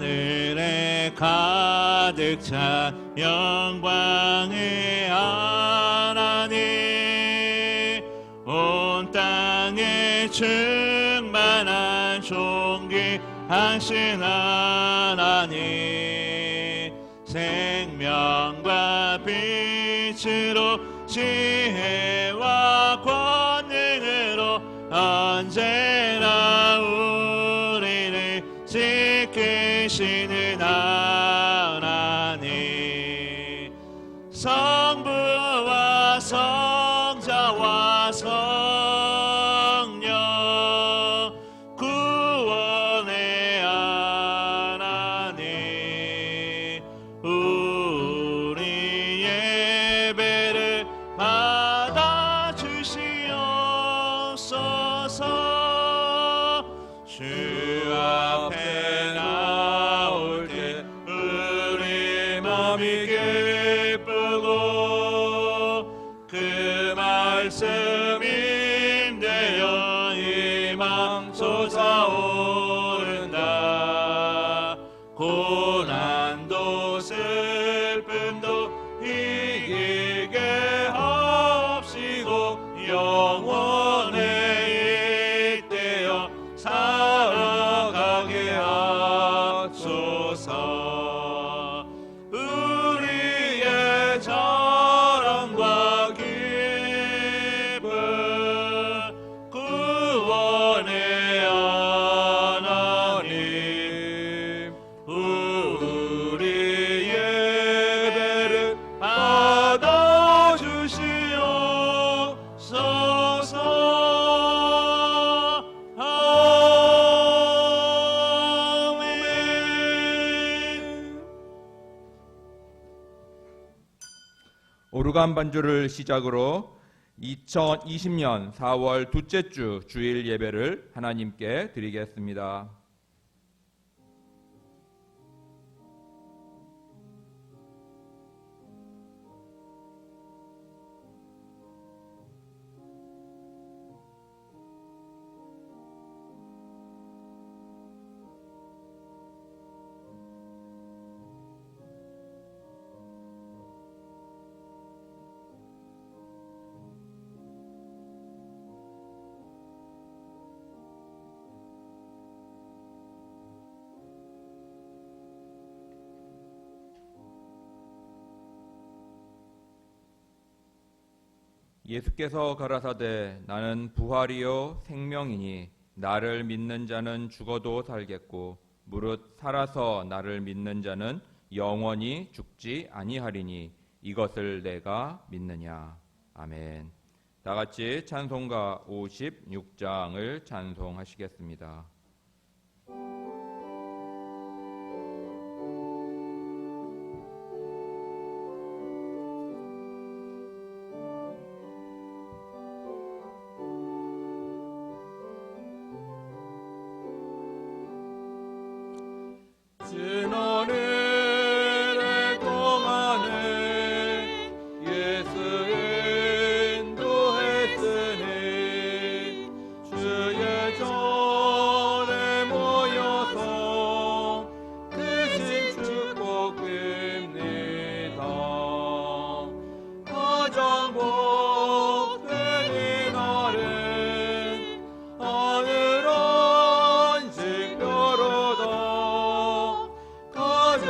하늘에 가득 찬 영광의 하나님, 온 땅에 충만한 존귀하신 하나님, 생명과 빛으로 지혜와 권능으로 언제나 우리를 지키시는 하나님, 성부와 성자와 성령 구원의 하나님, 우리 예배를 받아주시옵소서. 주 앞에 나올 때 우리 마음이 기쁘고 그 말씀인되어 희망 솟아오른다. 고난도 슬픔도 이기게 하옵시고 영원에 잇대어 살아가게 하소서. 우리의 자랑과 기쁨 구원의 하나님, 우리 예배를 받아주시옵소서. 아멘. 오르간 반주를 시작으로 2020년 4월 둘째 주 주일 예배를 하나님께 드리겠습니다. 예수께서 가라사대 나는 부활이요 생명이니 나를 믿는 자는 죽어도 살겠고 무릇 살아서 나를 믿는 자는 영원히 죽지 아니하리니 이것을 내가 믿느냐. 아멘. 다 같이 찬송가 56장을 찬송하시겠습니다. 진언을 동안에 예수 인도했으니 주의 전에 모여서 크신 축복 빕니다. 가장 복된 이날은 하늘 안식표로다. 가장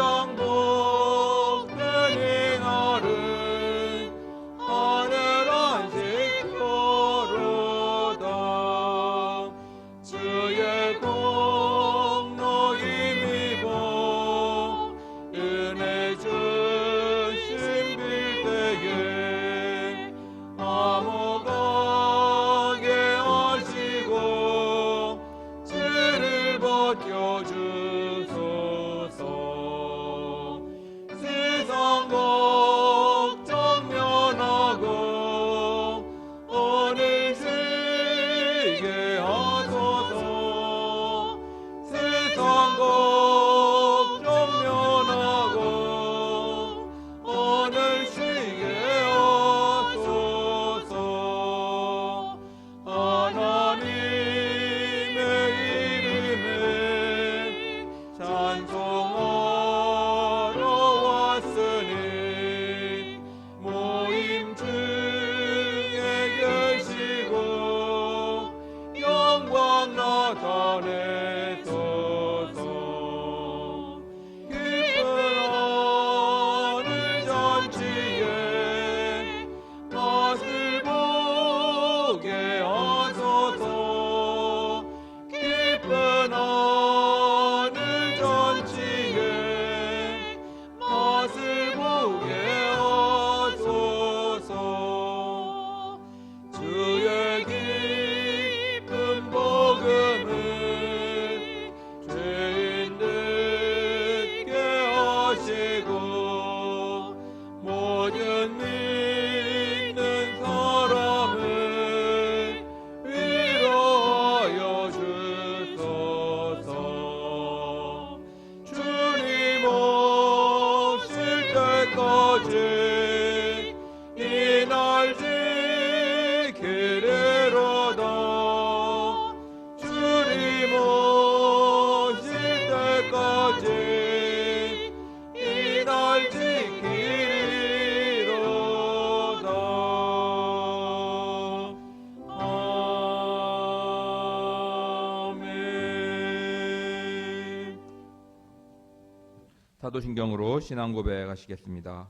나타내소서. 깊은 하늘 잔치에 맛을 보게 하소서. 깊은 하늘 잔치에 맛을 보게 하소서. 주의 깊은 복음을 죄인들께 하시고 모든 믿는 사람을 위로하여 주소서. 주님 오실 때까지 이 날 지키리로다. 주님 오실 때까지 이 날 지키리로다. 아멘. 사도신경으로 신앙 고백하시겠습니다.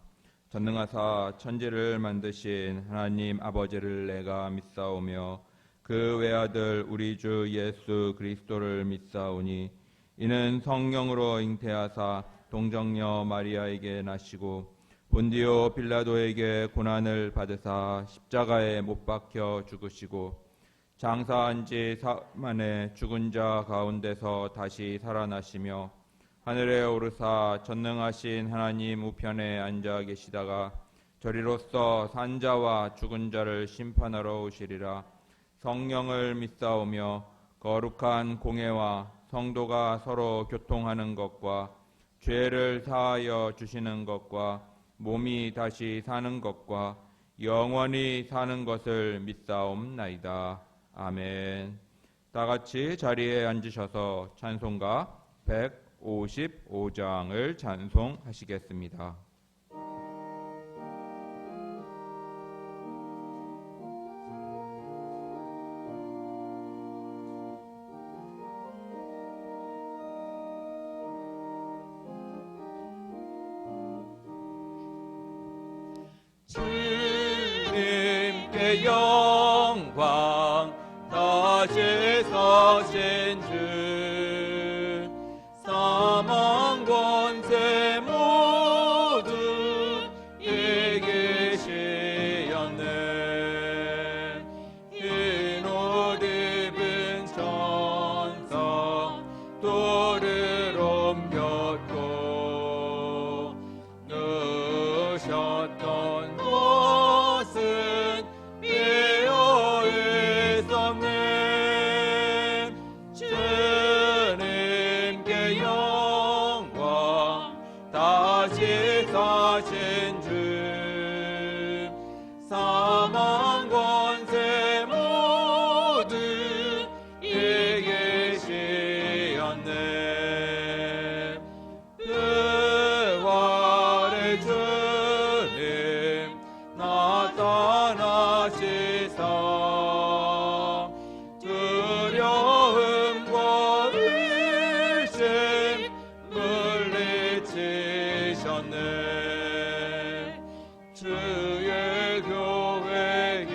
전능하사 천지를 만드신 하나님 아버지를 내가 믿사오며 그 외아들 우리 주 예수 그리스도를 믿사오니 이는 성령으로 잉태하사 동정녀 마리아에게 나시고 본디오 빌라도에게 고난을 받으사 십자가에 못 박혀 죽으시고 장사한 지 사흘 만에 죽은 자 가운데서 다시 살아나시며 하늘에 오르사 전능하신 하나님 우편에 앉아 계시다가 저리로서 산자와 죽은 자를 심판하러 오시리라. 성령을 믿사오며 거룩한 공회와 성도가 서로 교통하는 것과 죄를 사하여 주시는 것과 몸이 다시 사는 것과 영원히 사는 것을 믿사옵나이다. 아멘. 다 같이 자리에 앉으셔서 찬송가 155장을 찬송하시겠습니다. 주님께 영광 다시 사신 주 사망 권세 모두 이기시었네. 흰 옷 입은 천사 돌을 옮겼고 넣으셨던 것은 비어 있었네. 주님께 영광 다시 사신 주 사망 권세 모두 이기시었네. 부활의 주님 나타나시사 두려움과 의심 물리치셨네. 주의 교회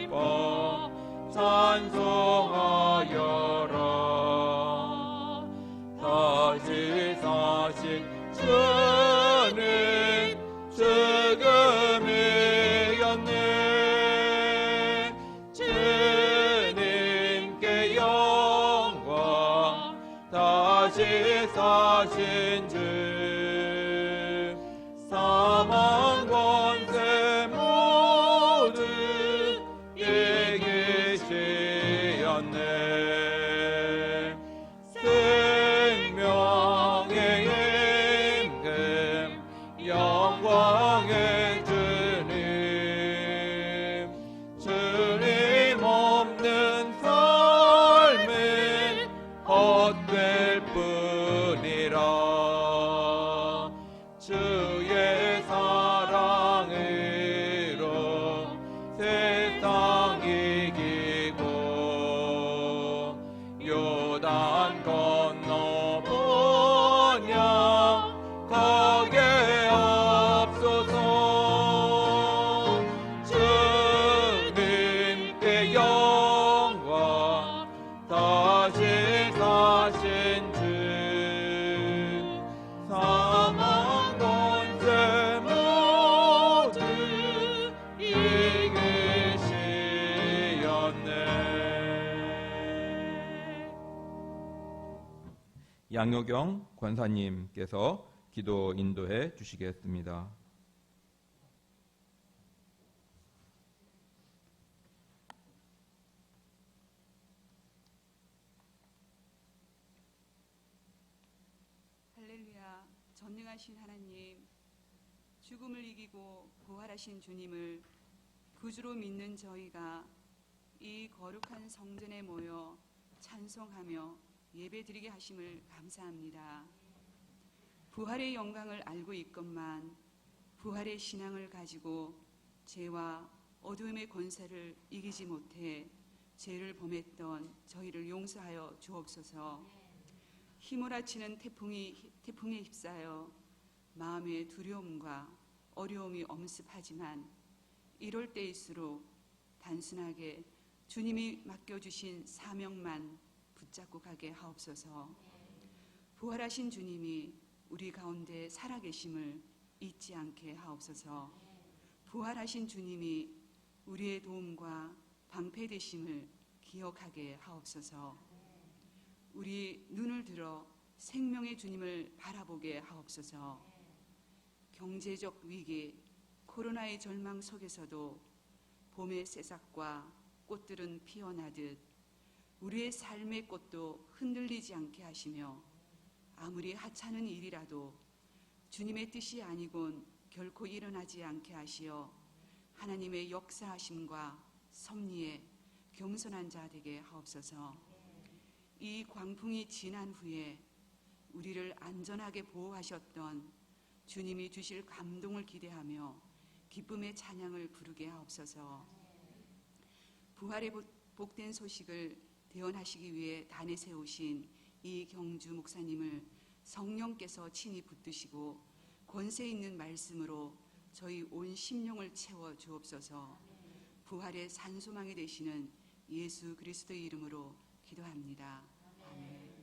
기뻐 찬송하여라. 다시 사신 주는 죽음이었네. 주님께 영광 다시 사신 주 사망 권세 모두 이기시었네. 생명의 임금 영광의 주님 주님 없는 삶은 헛될 뿐이라. 다시 사신 주 사망 권세 모두 이기시었네. 양효경 권사님께서 기도 인도해 주시겠습니다. 할렐루야. 전능하신 하나님, 죽음을 이기고 부활하신 주님을 구주로 믿는 저희가 이 거룩한 성전에 모여 찬송하며 예배드리게 하심을 감사합니다. 부활의 영광을 알고 있건만 부활의 신앙을 가지고 죄와 어두움의 권세를 이기지 못해 죄를 범했던 저희를 용서하여 주옵소서. 휘몰아치는 태풍에 휩싸여 마음의 두려움과 어려움이 엄습하지만 이럴 때일수록 단순하게 주님이 맡겨주신 사명만 붙잡고 가게 하옵소서. 부활하신 주님이 우리 가운데 살아계심을 잊지 않게 하옵소서. 부활하신 주님이 우리의 도움과 방패되심을 기억하게 하옵소서. 우리 눈을 들어 생명의 주님을 바라보게 하옵소서. 경제적 위기, 코로나의 절망 속에서도 봄의 새싹과 꽃들은 피어나듯 우리의 삶의 꽃도 흔들리지 않게 하시며 아무리 하찮은 일이라도 주님의 뜻이 아니곤 결코 일어나지 않게 하시어 하나님의 역사하심과 섭리에 겸손한 자 되게 하옵소서. 이 광풍이 지난 후에 우리를 안전하게 보호하셨던 주님이 주실 감동을 기대하며 기쁨의 찬양을 부르게 하옵소서. 부활의 복된 소식을 대언하시기 위해 단에 세우신 이 경주 목사님을 성령께서 친히 붙드시고 권세 있는 말씀으로 저희 온 심령을 채워 주옵소서. 부활의 산소망이 되시는 예수 그리스도의 이름으로 기도합니다. 아멘.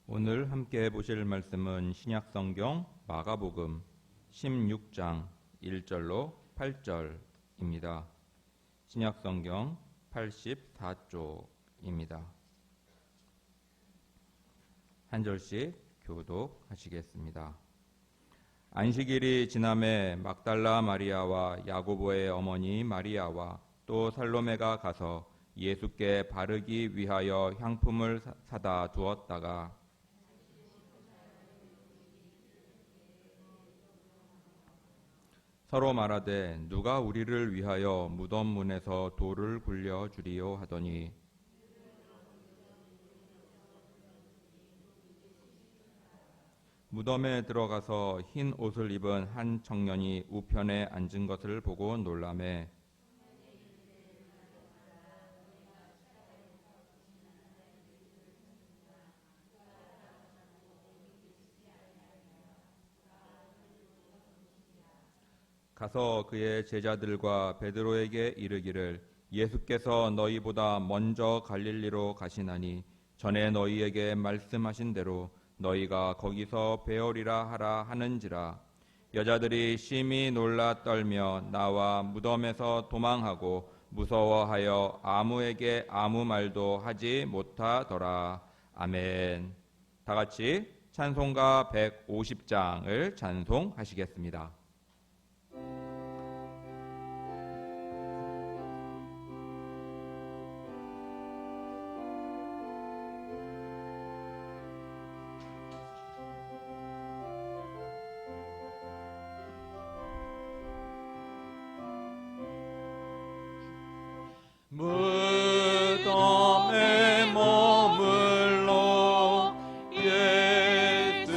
오늘 함께 보실 말씀은 신약성경 마가복음 16장 1절로 8절입니다. 신약성경 84쪽입니다. 한 절씩 교독하시겠습니다. 안식일이 지남에 막달라 마리아와 야고보의 어머니 마리아와 또 살로메가 가서 예수께 바르기 위하여 향품을 사다 두었다가 서로 말하되 누가 우리를 위하여 무덤 문에서 돌을 굴려 주리요 하더니 무덤에 들어가서 흰 옷을 입은 한 청년이 우편에 앉은 것을 보고 놀라매 가서 그의 제자들과 베드로에게 이르기를 예수께서 너희보다 먼저 갈릴리로 가시나니 전에 너희에게 말씀하신 대로 너희가 거기서 배우리라 하라 하는지라. 여자들이 심히 놀라 떨며 나와 무덤에서 도망하고 무서워하여 아무에게 아무 말도 하지 못하더라. 아멘. 다 같이 찬송가 150장을 찬송하시겠습니다. 무덤에 머물러 예수를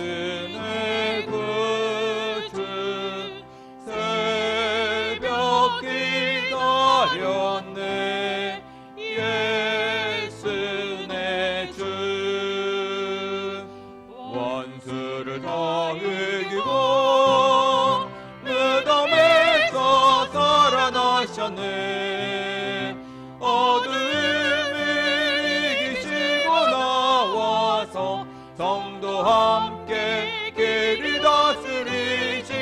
살아나셨네. 어둠을 이기시고 나와서 성도 함께 길을 다스리시네.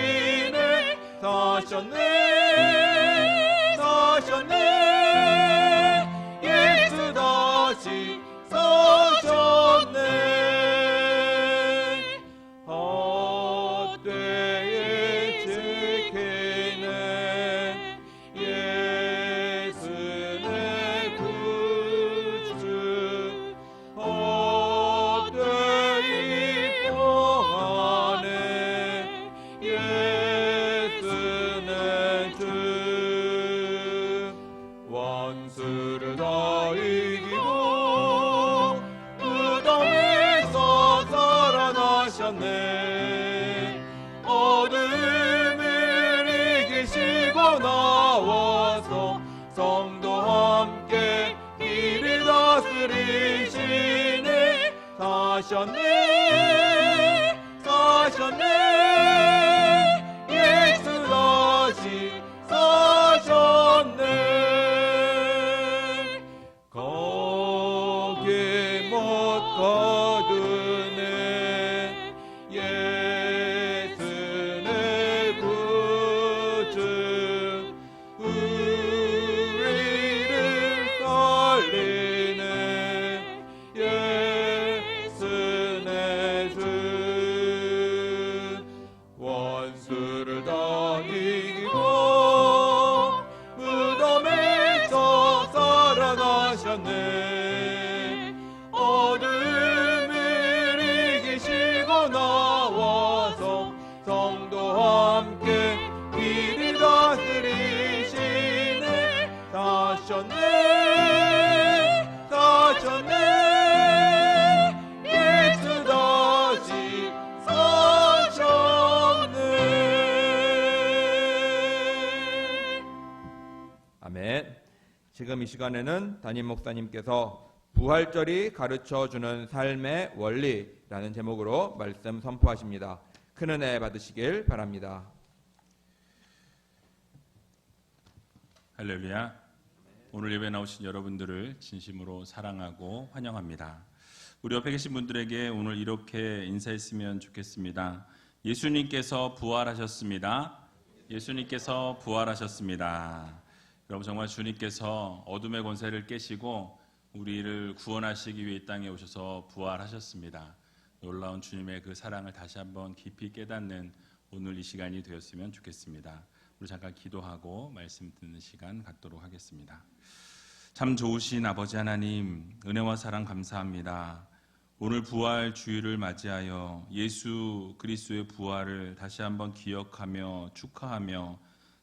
사셨네, 사셨네, 예수 다시 사셨네. 헛되이 지키는 예수 내 구주. 헛되이 평안해 예수 내 주. 원수를 다 이기고 무덤에서 살아나셨네. 어둠을 이기시고 나와서 성도 함께 길을 다스리시네. 사셨네, 사셨네, 예수 다시 사셨네. 거기 못 거두네 예수 내 구주. 우리를 살리네 예수 내 주. 원수를 다 이기고 무덤에서 살아나셨네. 어둠을 이기시고 나와서 성도 함께 길을 다스리시네. 사셨네, 사셨네, 예수 다시 사셨네. 아멘. 지금 이 시간에는 담임 목사님께서 부활절이 가르쳐주는 삶의 원리라는 제목으로 말씀 선포하십니다. 큰 은혜 받으시길 바랍니다. 할렐루야. 오늘 예배 나오신 여러분들을 진심으로 사랑하고 환영합니다. 우리 옆에 계신 분들에게 오늘 이렇게 인사했으면 좋겠습니다. 예수님께서 부활하셨습니다. 예수님께서 부활하셨습니다. 여러분, 정말 주님께서 어둠의 권세를 깨시고 우리를 구원하시기 위해 이 땅에 오셔서 부활하셨습니다. 놀라운 주님의 그 사랑을 다시 한번 깊이 깨닫는 오늘 이 시간이 되었으면 좋겠습니다. 우리 잠깐 기도하고 말씀 듣는 시간 갖도록 하겠습니다. 참 좋으신 아버지 하나님, 은혜와 사랑 감사합니다. 오늘 부활 주일을 맞이하여 예수 그리스도의 부활을 다시 한번 기억하며 축하하며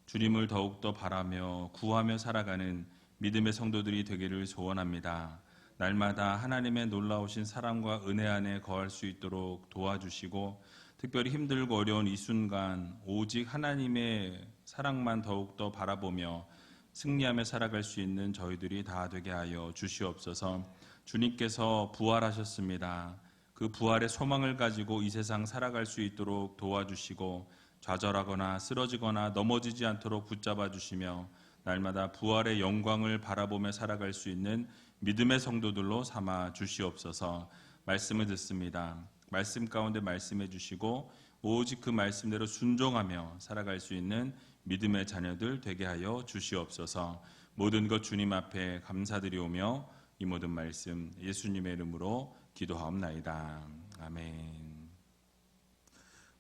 주님을 더욱더 바라며 구하며 살아가는 믿음의 성도들이 되기를 소원합니다. 날마다 하나님의 놀라우신 사랑과 은혜 안에 거할 수 있도록 도와주시고, 특별히 힘들고 어려운 이 순간 오직 하나님의 사랑만 더욱더 바라보며 승리하며 살아갈 수 있는 저희들이 다 되게 하여 주시옵소서. 주님께서 부활하셨습니다. 그 부활의 소망을 가지고 이 세상 살아갈 수 있도록 도와주시고, 좌절하거나 쓰러지거나 넘어지지 않도록 붙잡아 주시며 날마다 부활의 영광을 바라보며 살아갈 수 있는 믿음의 성도들로 삼아 주시옵소서. 말씀을 듣습니다. 말씀 가운데 말씀해 주시고 오직 그 말씀대로 순종하며 살아갈 수 있는 믿음의 자녀들 되게 하여 주시옵소서. 모든 것 주님 앞에 감사드리오며 이 모든 말씀 예수님의 이름으로 기도하옵나이다. 아멘.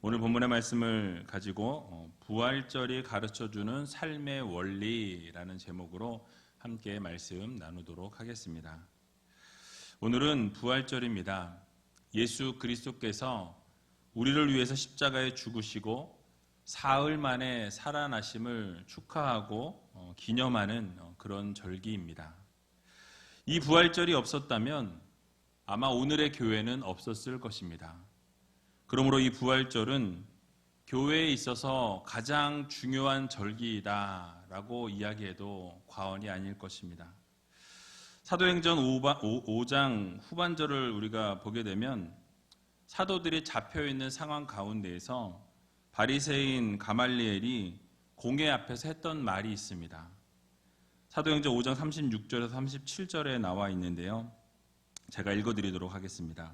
오늘 본문의 말씀을 가지고 부활절이 가르쳐주는 삶의 원리라는 제목으로 함께 말씀 나누도록 하겠습니다. 오늘은 부활절입니다. 예수 그리스도께서 우리를 위해서 십자가에 죽으시고 사흘 만에 살아나심을 축하하고 기념하는 그런 절기입니다. 이 부활절이 없었다면 아마 오늘의 교회는 없었을 것입니다. 그러므로 이 부활절은 교회에 있어서 가장 중요한 절기이다라고 이야기해도 과언이 아닐 것입니다. 사도행전 5장 후반절을 우리가 보게 되면 사도들이 잡혀있는 상황 가운데에서 바리새인 가말리엘이 공회 앞에서 했던 말이 있습니다. 사도행전 5장 36절에서 37절에 나와 있는데요. 제가 읽어드리도록 하겠습니다.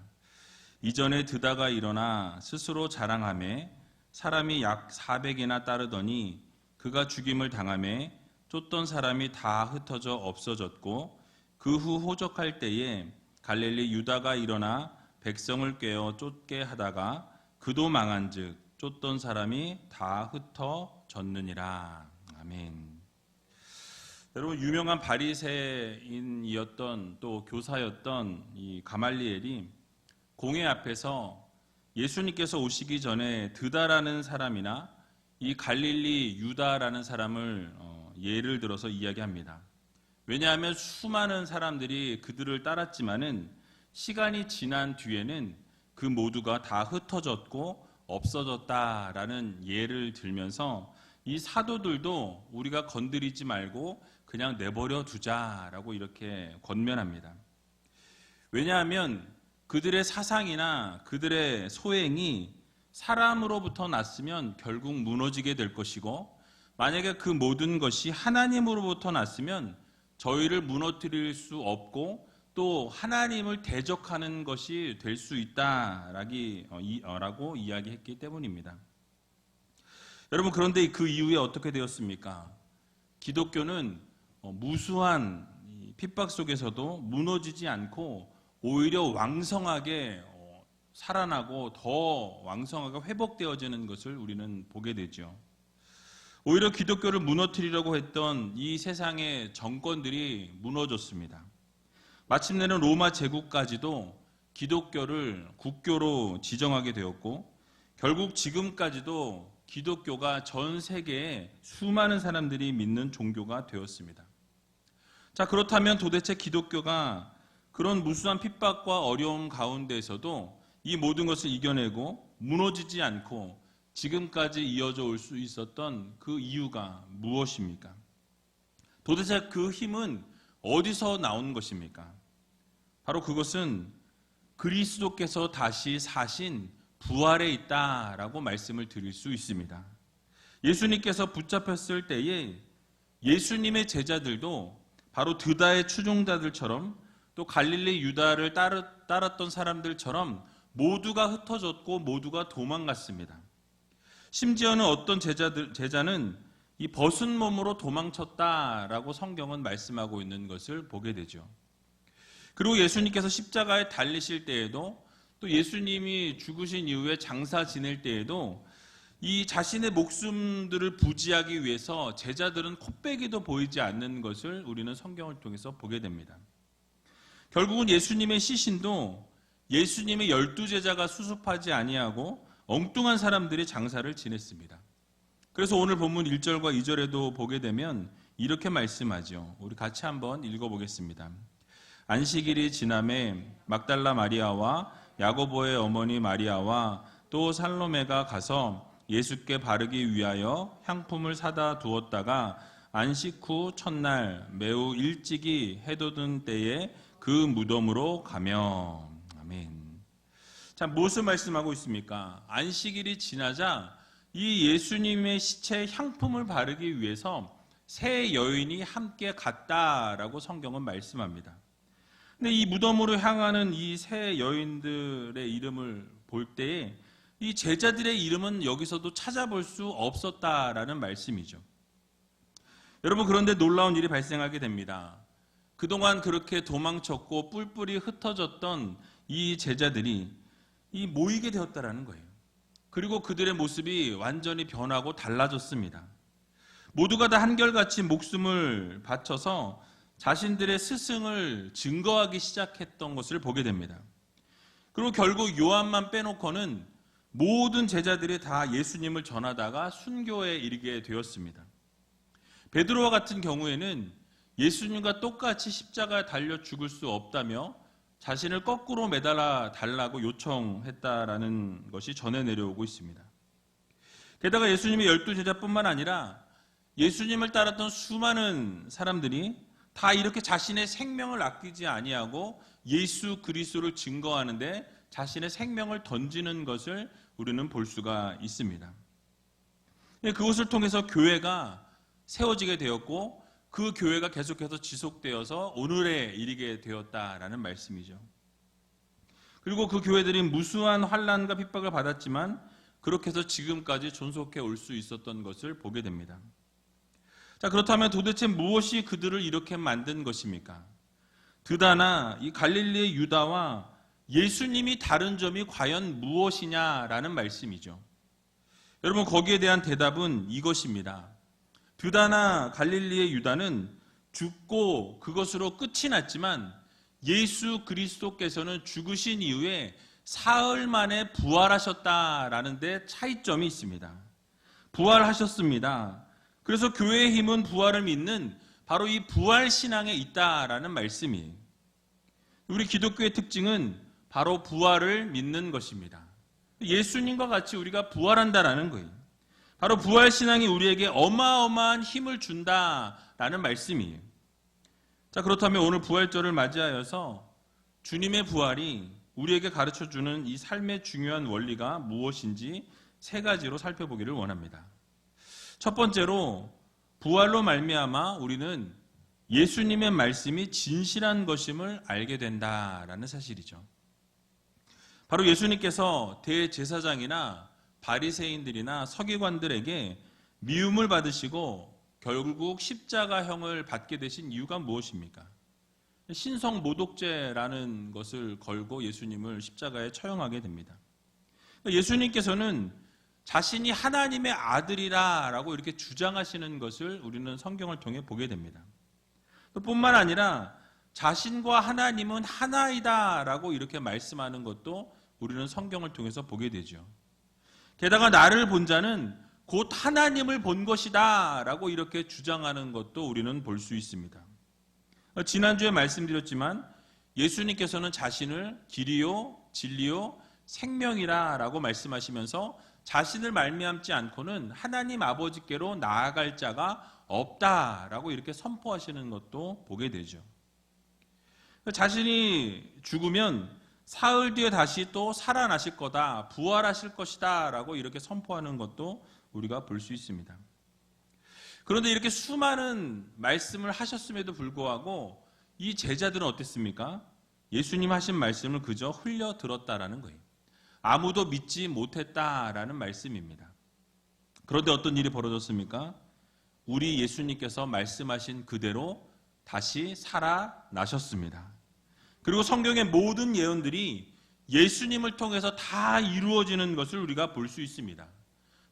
이전에 드다가 일어나 스스로 자랑하매 사람이 약 400이나 따르더니 그가 죽임을 당하매 쫓던 사람이 다 흩어져 없어졌고 그 후 호적할 때에 갈릴리 유다가 일어나 백성을 꿰어 쫓게 하다가 그도 망한즉 쫓던 사람이 다 흩어졌느니라. 아멘. 여러분, 유명한 바리새인이었던 또 교사였던 이 가말리엘이 공회 앞에서 예수님께서 오시기 전에 드다라는 사람이나 이 갈릴리 유다라는 사람을 예를 들어서 이야기합니다. 왜냐하면 수많은 사람들이 그들을 따랐지만은 시간이 지난 뒤에는 그 모두가 다 흩어졌고 없어졌다라는 예를 들면서 이 사도들도 우리가 건드리지 말고 그냥 내버려 두자라고 이렇게 권면합니다. 왜냐하면 그들의 사상이나 그들의 소행이 사람으로부터 났으면 결국 무너지게 될 것이고, 만약에 그 모든 것이 하나님으로부터 났으면 저희를 무너뜨릴 수 없고 또 하나님을 대적하는 것이 될 수 있다라고 이야기했기 때문입니다. 여러분, 그런데 그 이후에 어떻게 되었습니까? 기독교는 무수한 핍박 속에서도 무너지지 않고 오히려 왕성하게 살아나고 더 왕성하게 회복되어지는 것을 우리는 보게 되죠. 오히려 기독교를 무너뜨리려고 했던 이 세상의 정권들이 무너졌습니다. 마침내는 로마 제국까지도 기독교를 국교로 지정하게 되었고, 결국 지금까지도 기독교가 전 세계에 수많은 사람들이 믿는 종교가 되었습니다. 자, 그렇다면 도대체 기독교가 그런 무수한 핍박과 어려움 가운데에서도 이 모든 것을 이겨내고 무너지지 않고 지금까지 이어져 올 수 있었던 그 이유가 무엇입니까? 도대체 그 힘은 어디서 나온 것입니까? 바로 그것은 그리스도께서 다시 사신 부활에 있다라고 말씀을 드릴 수 있습니다. 예수님께서 붙잡혔을 때에 예수님의 제자들도 바로 드다의 추종자들처럼 또 갈릴리 유다를 따랐던 사람들처럼 모두가 흩어졌고 모두가 도망갔습니다. 심지어는 어떤 제자는 이 벗은 몸으로 도망쳤다라고 성경은 말씀하고 있는 것을 보게 되죠. 그리고 예수님께서 십자가에 달리실 때에도, 또 예수님이 죽으신 이후에 장사 지낼 때에도 이 자신의 목숨들을 부지하기 위해서 제자들은 코빼기도 보이지 않는 것을 우리는 성경을 통해서 보게 됩니다. 결국은 예수님의 시신도 예수님의 12제자가 수습하지 아니하고 엉뚱한 사람들이 장사를 지냈습니다. 그래서 오늘 본문 1절과 2절에도 보게 되면 이렇게 말씀하죠. 우리 같이 한번 읽어보겠습니다. 안식일이 지남에 막달라 마리아와 야고보의 어머니 마리아와 또 살로메가 가서 예수께 바르기 위하여 향품을 사다 두었다가 안식 후 첫날 매우 일찍이 해돋은 때에 그 무덤으로 가며. 아멘. 자, 무엇을 말씀하고 있습니까? 안식일이 지나자 이 예수님의 시체에 향품을 바르기 위해서 세 여인이 함께 갔다라고 성경은 말씀합니다. 근데 이 무덤으로 향하는 이 세 여인들의 이름을 볼 때에 이 제자들의 이름은 여기서도 찾아볼 수 없었다라는 말씀이죠. 여러분, 그런데 놀라운 일이 발생하게 됩니다. 그동안 그렇게 도망쳤고 뿔뿔이 흩어졌던 이 제자들이 모이게 되었다라는 거예요. 그리고 그들의 모습이 완전히 변하고 달라졌습니다. 모두가 다 한결같이 목숨을 바쳐서 자신들의 스승을 증거하기 시작했던 것을 보게 됩니다. 그리고 결국 요한만 빼놓고는 모든 제자들이 다 예수님을 전하다가 순교에 이르게 되었습니다. 베드로와 같은 경우에는 예수님과 똑같이 십자가에 달려 죽을 수 없다며 자신을 거꾸로 매달아 달라고 요청했다라는 것이 전해 내려오고 있습니다. 게다가 예수님의 12제자뿐만 아니라 예수님을 따랐던 수많은 사람들이 다 이렇게 자신의 생명을 아끼지 아니하고 예수 그리스도를 증거하는데 자신의 생명을 던지는 것을 우리는 볼 수가 있습니다. 그것을 통해서 교회가 세워지게 되었고, 그 교회가 계속해서 지속되어서 오늘에 이르게 되었다라는 말씀이죠. 그리고 그 교회들이 무수한 환난과 핍박을 받았지만 그렇게 해서 지금까지 존속해 올 수 있었던 것을 보게 됩니다. 자, 그렇다면 도대체 무엇이 그들을 이렇게 만든 것입니까? 드다나 이 갈릴리의 유다와 예수님이 다른 점이 과연 무엇이냐라는 말씀이죠. 여러분, 거기에 대한 대답은 이것입니다. 드다나 갈릴리의 유다는 죽고 그것으로 끝이 났지만 예수 그리스도께서는 죽으신 이후에 사흘 만에 부활하셨다라는 데 차이점이 있습니다. 부활하셨습니다. 그래서 교회의 힘은 부활을 믿는 바로 이 부활 신앙에 있다라는 말씀이에요. 우리 기독교의 특징은 바로 부활을 믿는 것입니다. 예수님과 같이 우리가 부활한다라는 거예요. 바로 부활 신앙이 우리에게 어마어마한 힘을 준다라는 말씀이에요. 자, 그렇다면 오늘 부활절을 맞이하여서 주님의 부활이 우리에게 가르쳐주는 이 삶의 중요한 원리가 무엇인지 세 가지로 살펴보기를 원합니다. 첫 번째로, 부활로 말미암아 우리는 예수님의 말씀이 진실한 것임을 알게 된다라는 사실이죠. 바로 예수님께서 대제사장이나 바리새인들이나 서기관들에게 미움을 받으시고 결국 십자가형을 받게 되신 이유가 무엇입니까? 신성 모독죄라는 것을 걸고 예수님을 십자가에 처형하게 됩니다. 예수님께서는 자신이 하나님의 아들이라고 이렇게 주장하시는 것을 우리는 성경을 통해 보게 됩니다. 뿐만 아니라 자신과 하나님은 하나이다라고 이렇게 말씀하는 것도 우리는 성경을 통해서 보게 되죠. 게다가 나를 본 자는 곧 하나님을 본 것이다 라고 이렇게 주장하는 것도 우리는 볼 수 있습니다. 지난주에 말씀드렸지만 예수님께서는 자신을 길이요 진리요 생명이라 라고 말씀하시면서 자신을 말미암지 않고는 하나님 아버지께로 나아갈 자가 없다라고 이렇게 선포하시는 것도 보게 되죠. 자신이 죽으면 사흘 뒤에 다시 또 살아나실 거다, 부활하실 것이다 라고 이렇게 선포하는 것도 우리가 볼 수 있습니다. 그런데 이렇게 수많은 말씀을 하셨음에도 불구하고 이 제자들은 어땠습니까? 예수님 하신 말씀을 그저 흘려 들었다라는 거예요. 아무도 믿지 못했다라는 말씀입니다. 그런데 어떤 일이 벌어졌습니까? 우리 예수님께서 말씀하신 그대로 다시 살아나셨습니다. 그리고 성경의 모든 예언들이 예수님을 통해서 다 이루어지는 것을 우리가 볼 수 있습니다.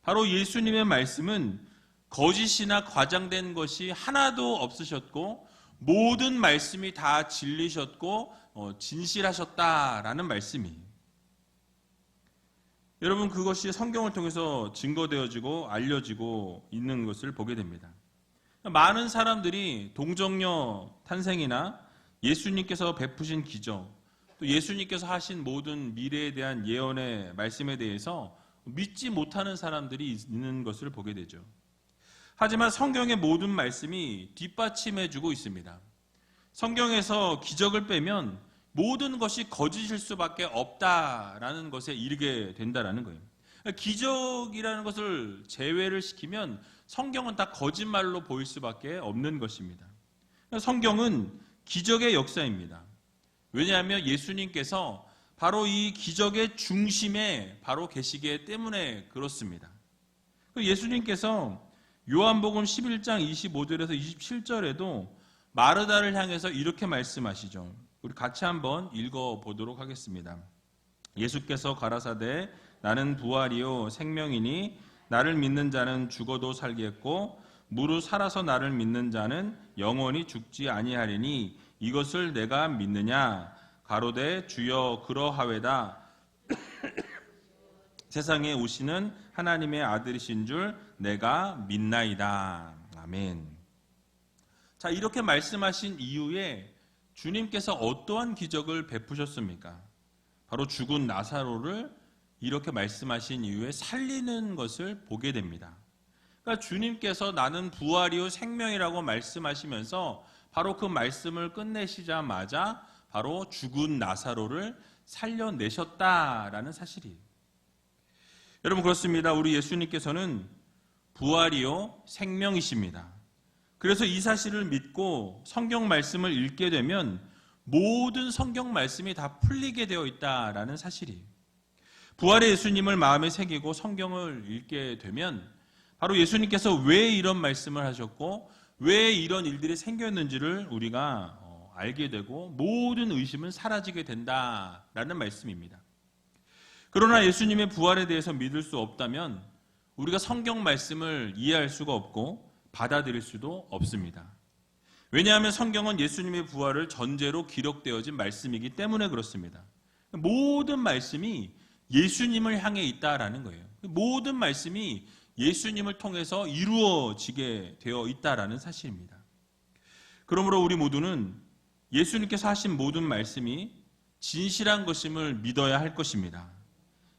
바로 예수님의 말씀은 거짓이나 과장된 것이 하나도 없으셨고 모든 말씀이 다 진리셨고 진실하셨다라는 말씀이에요. 여러분, 그것이 성경을 통해서 증거되어지고 알려지고 있는 것을 보게 됩니다. 많은 사람들이 동정녀 탄생이나 예수님께서 베푸신 기적, 또 예수님께서 하신 모든 미래에 대한 예언의 말씀에 대해서 믿지 못하는 사람들이 있는 것을 보게 되죠. 하지만 성경의 모든 말씀이 뒷받침해주고 있습니다. 성경에서 기적을 빼면 모든 것이 거짓일 수밖에 없다라는 것에 이르게 된다라는 거예요. 기적이라는 것을 제외를 시키면 성경은 다 거짓말로 보일 수밖에 없는 것입니다. 성경은 기적의 역사입니다. 왜냐하면 예수님께서 바로 이 기적의 중심에 바로 계시기 때문에 그렇습니다. 예수님께서 요한복음 11장 25절에서 27절에도 마르다를 향해서 이렇게 말씀하시죠. 우리 같이 한번 읽어보도록 하겠습니다. 예수께서 가라사대 나는 부활이요 생명이니 나를 믿는 자는 죽어도 살겠고 무릇 살아서 나를 믿는 자는 영원히 죽지 아니하리니 이것을 내가 믿느냐 가로되 주여 그러하외다. 세상에 오시는 하나님의 아들이신 줄 내가 믿나이다. 아멘. 자, 이렇게 말씀하신 이후에 주님께서 어떠한 기적을 베푸셨습니까? 바로 죽은 나사로를 이렇게 말씀하신 이후에 살리는 것을 보게 됩니다. 그러니까 주님께서 나는 부활이요 생명이라고 말씀하시면서 바로 그 말씀을 끝내시자마자 바로 죽은 나사로를 살려내셨다라는 사실이에요. 여러분, 그렇습니다. 우리 예수님께서는 부활이요 생명이십니다. 그래서 이 사실을 믿고 성경 말씀을 읽게 되면 모든 성경 말씀이 다 풀리게 되어 있다라는 사실이에요. 부활의 예수님을 마음에 새기고 성경을 읽게 되면 바로 예수님께서 왜 이런 말씀을 하셨고 왜 이런 일들이 생겼는지를 우리가 알게 되고 모든 의심은 사라지게 된다라는 말씀입니다. 그러나 예수님의 부활에 대해서 믿을 수 없다면 우리가 성경 말씀을 이해할 수가 없고 받아들일 수도 없습니다. 왜냐하면 성경은 예수님의 부활을 전제로 기록되어진 말씀이기 때문에 그렇습니다. 모든 말씀이 예수님을 향해 있다라는 거예요. 모든 말씀이 예수님을 통해서 이루어지게 되어 있다라는 사실입니다. 그러므로 우리 모두는 예수님께서 하신 모든 말씀이 진실한 것임을 믿어야 할 것입니다.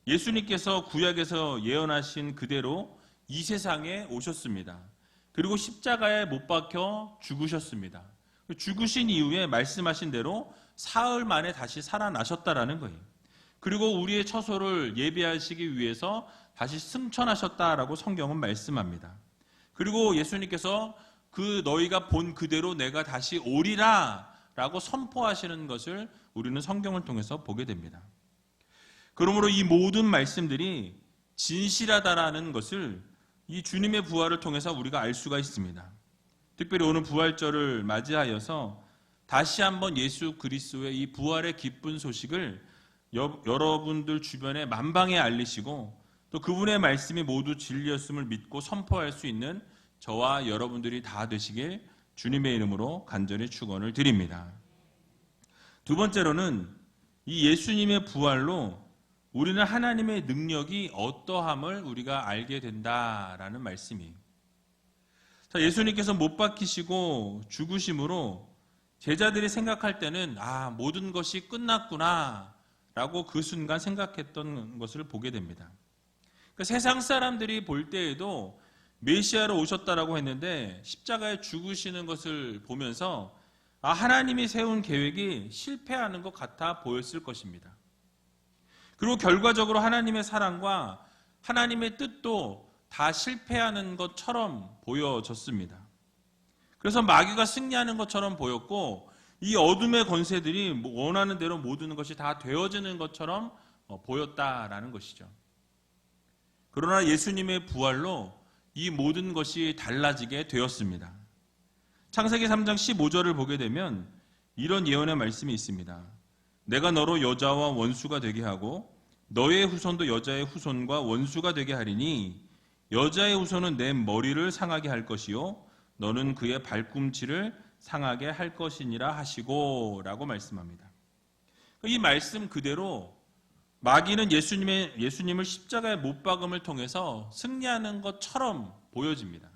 예수님께서 구약에서 예언하신 그대로 이 세상에 오셨습니다. 그리고 십자가에 못 박혀 죽으셨습니다. 죽으신 이후에 말씀하신 대로 사흘 만에 다시 살아나셨다라는 거예요. 그리고 우리의 처소를 예비하시기 위해서 다시 승천하셨다라고 성경은 말씀합니다. 그리고 예수님께서 그 너희가 본 그대로 내가 다시 오리라 라고 선포하시는 것을 우리는 성경을 통해서 보게 됩니다. 그러므로 이 모든 말씀들이 진실하다라는 것을 이 주님의 부활을 통해서 우리가 알 수가 있습니다. 특별히 오늘 부활절을 맞이하여서 다시 한번 예수 그리스도의 이 부활의 기쁜 소식을 여러분들 주변에 만방에 알리시고 또 그분의 말씀이 모두 진리였음을 믿고 선포할 수 있는 저와 여러분들이 다 되시길 주님의 이름으로 간절히 축원을 드립니다. 두 번째로는 이 예수님의 부활로 우리는 하나님의 능력이 어떠함을 우리가 알게 된다라는 말씀이에요. 자, 예수님께서 못 박히시고 죽으심으로 제자들이 생각할 때는 모든 것이 끝났구나 라고 그 순간 생각했던 것을 보게 됩니다. 그러니까 세상 사람들이 볼 때에도 메시아로 오셨다라고 했는데 십자가에 죽으시는 것을 보면서 하나님이 세운 계획이 실패하는 것 같아 보였을 것입니다. 그리고 결과적으로 하나님의 사랑과 하나님의 뜻도 다 실패하는 것처럼 보여졌습니다. 그래서 마귀가 승리하는 것처럼 보였고 이 어둠의 권세들이 원하는 대로 모든 것이 다 되어지는 것처럼 보였다라는 것이죠. 그러나 예수님의 부활로 이 모든 것이 달라지게 되었습니다. 창세기 3장 15절을 보게 되면 이런 예언의 말씀이 있습니다. 내가 너로 여자와 원수가 되게 하고 너의 후손도 여자의 후손과 원수가 되게 하리니 여자의 후손은 내 머리를 상하게 할 것이요 너는 그의 발꿈치를 상하게 할 것이니라 하시고 라고 말씀합니다. 이 말씀 그대로 마귀는 예수님을 십자가에 못 박음을 통해서 승리하는 것처럼 보여집니다.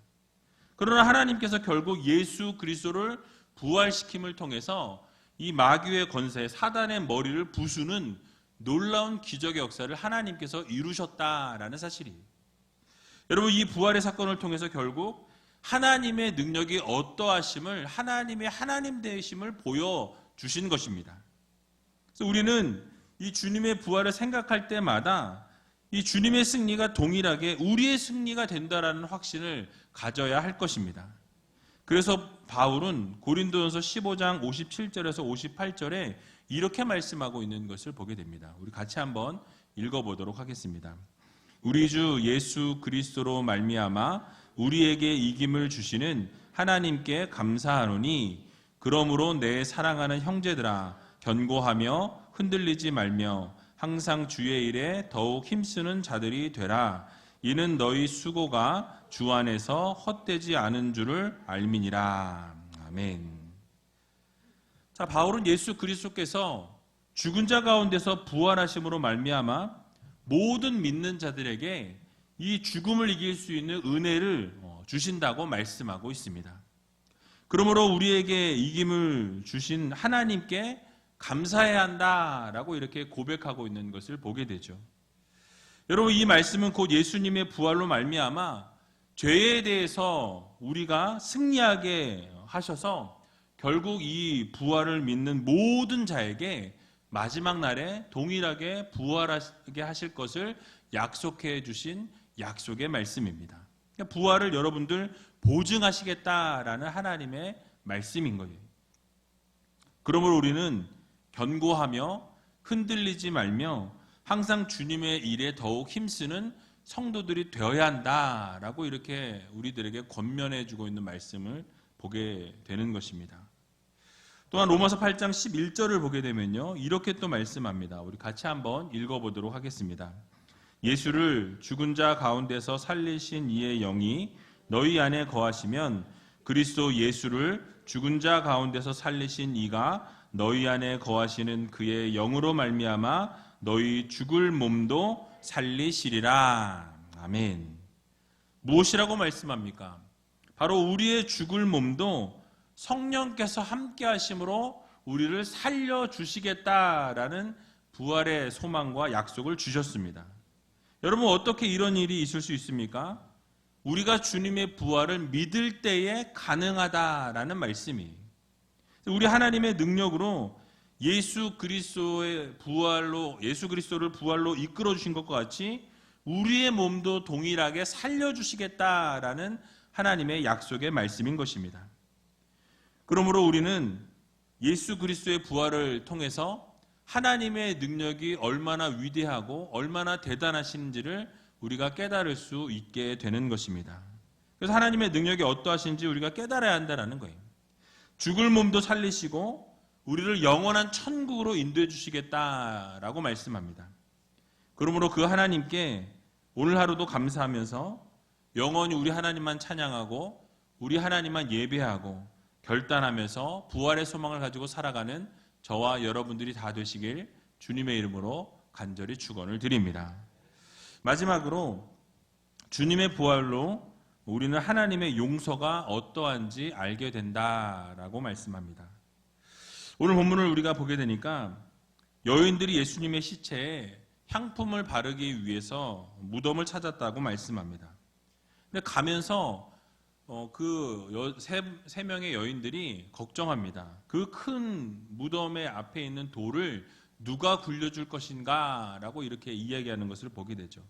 그러나 하나님께서 결국 예수 그리스도를 부활시킴을 통해서 이 마귀의 권세, 사단의 머리를 부수는 놀라운 기적의 역사를 하나님께서 이루셨다라는 사실이에요. 여러분, 이 부활의 사건을 통해서 결국 하나님의 능력이 어떠하심을, 하나님의 하나님 되심을 보여주신 것입니다. 그래서 우리는 이 주님의 부활을 생각할 때마다 이 주님의 승리가 동일하게 우리의 승리가 된다라는 확신을 가져야 할 것입니다. 그래서 바울은 고린도전서 15장 57절에서 58절에 이렇게 말씀하고 있는 것을 보게 됩니다. 우리 같이 한번 읽어보도록 하겠습니다. 우리 주 예수 그리스도로 말미암아 우리에게 이김을 주시는 하나님께 감사하노니 그러므로 내 사랑하는 형제들아 견고하며 흔들리지 말며 항상 주의 일에 더욱 힘쓰는 자들이 되라. 이는 너희 수고가 주 안에서 헛되지 않은 줄을 알미니라. 아멘. 자, 바울은 예수 그리스도께서 죽은 자 가운데서 부활하심으로 말미암아 모든 믿는 자들에게 이 죽음을 이길 수 있는 은혜를 주신다고 말씀하고 있습니다. 그러므로 우리에게 이김을 주신 하나님께 감사해야 한다라고 이렇게 고백하고 있는 것을 보게 되죠. 여러분, 이 말씀은 곧 예수님의 부활로 말미암아 죄에 대해서 우리가 승리하게 하셔서 결국 이 부활을 믿는 모든 자에게 마지막 날에 동일하게 부활하게 하실 것을 약속해 주신 약속의 말씀입니다. 그러니까 부활을 여러분들 보증하시겠다라는 하나님의 말씀인 거예요. 그러므로 우리는 견고하며 흔들리지 말며 항상 주님의 일에 더욱 힘쓰는 성도들이 되어야 한다라고 이렇게 우리들에게 권면해 주고 있는 말씀을 보게 되는 것입니다. 또한 로마서 8장 11절을 보게 되면요, 이렇게 또 말씀합니다. 우리 같이 한번 읽어보도록 하겠습니다. 예수를 죽은 자 가운데서 살리신 이의 영이 너희 안에 거하시면 그리스도 예수를 죽은 자 가운데서 살리신 이가 너희 안에 거하시는 그의 영으로 말미암아 너희 죽을 몸도 살리시리라. 아멘. 무엇이라고 말씀합니까? 바로 우리의 죽을 몸도 성령께서 함께 하심으로 우리를 살려주시겠다라는 부활의 소망과 약속을 주셨습니다. 여러분, 어떻게 이런 일이 있을 수 있습니까? 우리가 주님의 부활을 믿을 때에 가능하다라는 말씀이, 우리 하나님의 능력으로 예수 그리스도를 부활로 이끌어 주신 것과 같이 우리의 몸도 동일하게 살려주시겠다라는 하나님의 약속의 말씀인 것입니다. 그러므로 우리는 예수 그리스도의 부활을 통해서 하나님의 능력이 얼마나 위대하고 얼마나 대단하신지를 우리가 깨달을 수 있게 되는 것입니다. 그래서 하나님의 능력이 어떠하신지 우리가 깨달아야 한다는 거예요. 죽을 몸도 살리시고 우리를 영원한 천국으로 인도해 주시겠다라고 말씀합니다. 그러므로 그 하나님께 오늘 하루도 감사하면서 영원히 우리 하나님만 찬양하고 우리 하나님만 예배하고 결단하면서 부활의 소망을 가지고 살아가는 저와 여러분들이 다 되시길 주님의 이름으로 간절히 축원을 드립니다. 마지막으로 주님의 부활로 우리는 하나님의 용서가 어떠한지 알게 된다라고 말씀합니다. 오늘 본문을 우리가 보게 되니까 여인들이 예수님의 시체에 향품을 바르기 위해서 무덤을 찾았다고 말씀합니다. 근데 가면서 세 명의 여인들이 걱정합니다. 그 큰 무덤의 앞에 있는 돌을 누가 굴려줄 것인가 라고 이렇게 이야기하는 것을 보게 되죠.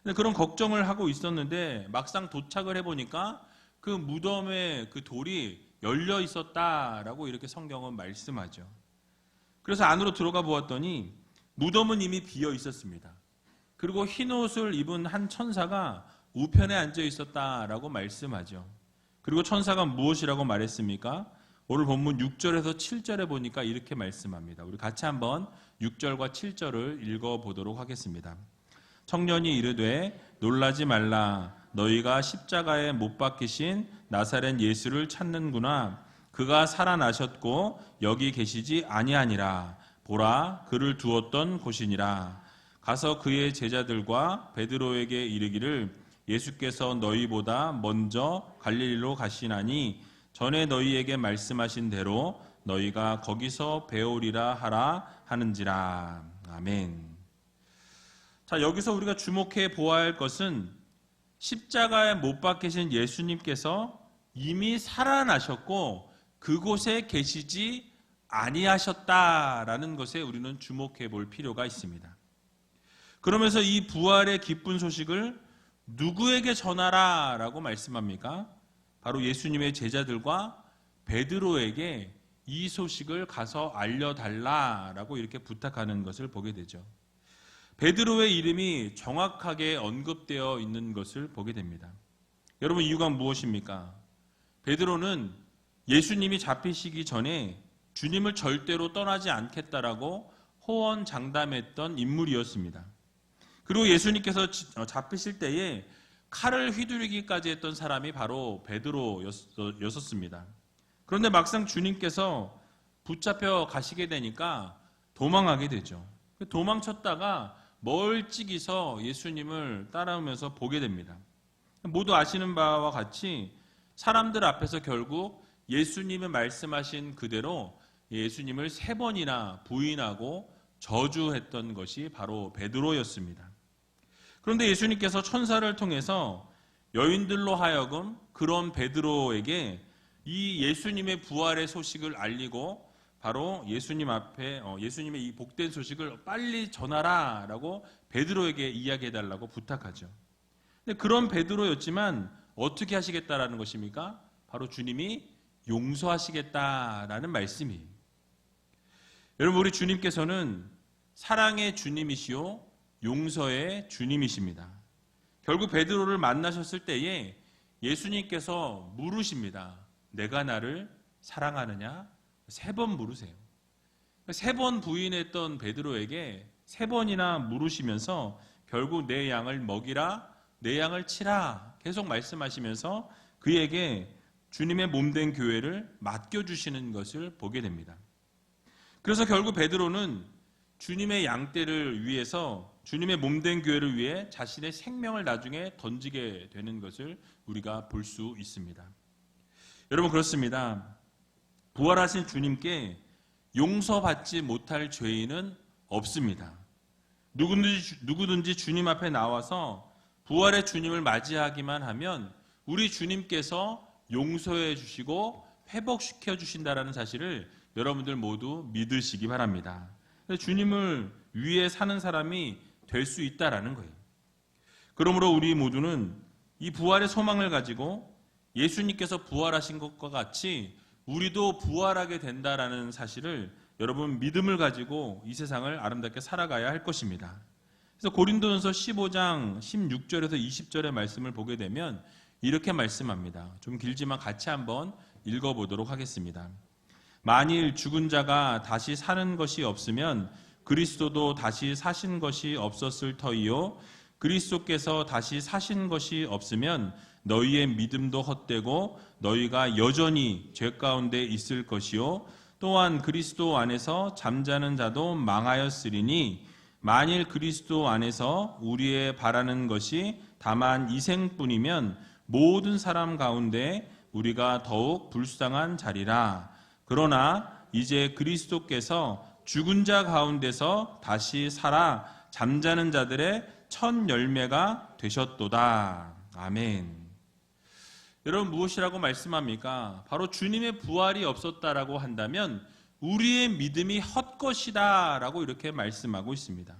근데 그런 걱정을 하고 있었는데 막상 도착을 해보니까 그 무덤의 그 돌이 열려 있었다라고 이렇게 성경은 말씀하죠. 그래서 안으로 들어가 보았더니 무덤은 이미 비어 있었습니다. 그리고 흰 옷을 입은 한 천사가 우편에 앉아 있었다라고 말씀하죠. 그리고 천사가 무엇이라고 말했습니까? 오늘 본문 6절에서 7절에 보니까 이렇게 말씀합니다. 우리 같이 한번 6절과 7절을 읽어보도록 하겠습니다. 청년이 이르되 놀라지 말라. 너희가 십자가에 못 박히신 나사렛 예수를 찾는구나. 그가 살아나셨고 여기 계시지 아니하니라. 보라, 그를 두었던 곳이니라. 가서 그의 제자들과 베드로에게 이르기를 예수께서 너희보다 먼저 갈릴리로 가시나니 전에 너희에게 말씀하신 대로 너희가 거기서 배우리라 하라 하는지라. 아멘. 자, 여기서 우리가 주목해 보아야 할 것은 십자가에 못 박히신 예수님께서 이미 살아나셨고 그곳에 계시지 아니하셨다라는 것에 우리는 주목해 볼 필요가 있습니다. 그러면서 이 부활의 기쁜 소식을 누구에게 전하라 라고 말씀합니까? 바로 예수님의 제자들과 베드로에게 이 소식을 가서 알려달라라고 이렇게 부탁하는 것을 보게 되죠. 베드로의 이름이 정확하게 언급되어 있는 것을 보게 됩니다. 여러분, 이유가 무엇입니까? 베드로는 예수님이 잡히시기 전에 주님을 절대로 떠나지 않겠다라고 호언장담했던 인물이었습니다. 그리고 예수님께서 잡히실 때에 칼을 휘두르기까지 했던 사람이 바로 베드로였었습니다. 그런데 막상 주님께서 붙잡혀 가시게 되니까 도망하게 되죠. 도망쳤다가 멀찍이서 예수님을 따라오면서 보게 됩니다. 모두 아시는 바와 같이 사람들 앞에서 결국 예수님이 말씀하신 그대로 예수님을 3번이나 부인하고 저주했던 것이 바로 베드로였습니다. 그런데 예수님께서 천사를 통해서 여인들로 하여금 그런 베드로에게 이 예수님의 부활의 소식을 알리고 바로 예수님 앞에 예수님의 이 복된 소식을 빨리 전하라라고 베드로에게 이야기해달라고 부탁하죠. 근데 그런 베드로였지만 어떻게 하시겠다라는 것입니까? 바로 주님이 용서하시겠다라는 말씀이에요. 여러분, 우리 주님께서는 사랑의 주님이시요 용서의 주님이십니다. 결국 베드로를 만나셨을 때에 예수님께서 물으십니다. 내가 나를 사랑하느냐? 3번 물으세요. 3번 부인했던 베드로에게 3번이나 물으시면서 결국 내 양을 먹이라, 내 양을 치라 계속 말씀하시면서 그에게 주님의 몸된 교회를 맡겨주시는 것을 보게 됩니다. 그래서 결국 베드로는 주님의 양떼를 위해서, 주님의 몸된 교회를 위해 자신의 생명을 나중에 던지게 되는 것을 우리가 볼 수 있습니다. 여러분, 그렇습니다. 부활하신 주님께 용서받지 못할 죄인은 없습니다. 누구든지 주님 앞에 나와서 부활의 주님을 맞이하기만 하면 우리 주님께서 용서해 주시고 회복시켜 주신다는 사실을 여러분들 모두 믿으시기 바랍니다. 주님을 위해 사는 사람이 될 수 있다라는 거예요. 그러므로 우리 모두는 이 부활의 소망을 가지고 예수님께서 부활하신 것과 같이 우리도 부활하게 된다라는 사실을 여러분 믿음을 가지고 이 세상을 아름답게 살아가야 할 것입니다. 그래서 고린도전서 15장 16절에서 20절의 말씀을 보게 되면 이렇게 말씀합니다. 좀 길지만 같이 한번 읽어보도록 하겠습니다. 만일 죽은 자가 다시 사는 것이 없으면 그리스도도 다시 사신 것이 없었을 터이요 그리스도께서 다시 사신 것이 없으면 너희의 믿음도 헛되고 너희가 여전히 죄 가운데 있을 것이요 또한 그리스도 안에서 잠자는 자도 망하였으리니 만일 그리스도 안에서 우리의 바라는 것이 다만 이생뿐이면 모든 사람 가운데 우리가 더욱 불쌍한 자리라. 그러나 이제 그리스도께서 죽은 자 가운데서 다시 살아 잠자는 자들의 첫 열매가 되셨도다. 아멘. 여러분, 무엇이라고 말씀합니까? 바로 주님의 부활이 없었다라고 한다면 우리의 믿음이 헛것이다 라고 이렇게 말씀하고 있습니다.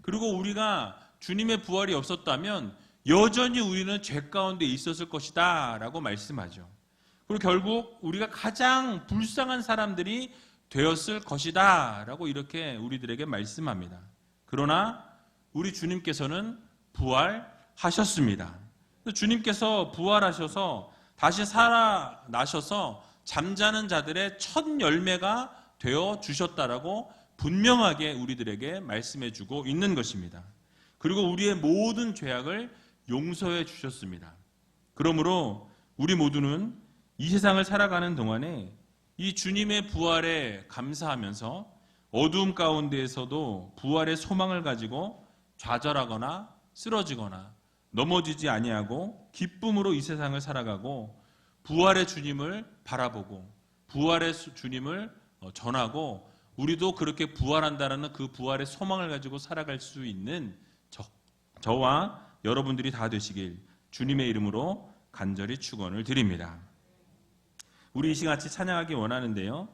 그리고 우리가 주님의 부활이 없었다면 여전히 우리는 죄 가운데 있었을 것이다 라고 말씀하죠. 그리고 결국 우리가 가장 불쌍한 사람들이 되었을 것이다 라고 이렇게 우리들에게 말씀합니다. 그러나 우리 주님께서는 부활하셨습니다. 주님께서 부활하셔서 다시 살아나셔서 잠자는 자들의 첫 열매가 되어 주셨다라고 분명하게 우리들에게 말씀해 주고 있는 것입니다. 그리고 우리의 모든 죄악을 용서해 주셨습니다. 그러므로 우리 모두는 이 세상을 살아가는 동안에 이 주님의 부활에 감사하면서 어두움 가운데에서도 부활의 소망을 가지고 좌절하거나 쓰러지거나 넘어지지 아니하고 기쁨으로 이 세상을 살아가고 부활의 주님을 바라보고 부활의 주님을 전하고 우리도 그렇게 부활한다라는 그 부활의 소망을 가지고 살아갈 수 있는 저와 여러분들이 다 되시길 주님의 이름으로 간절히 축원을 드립니다. 우리 이 시간 같이 찬양하기 원하는데요.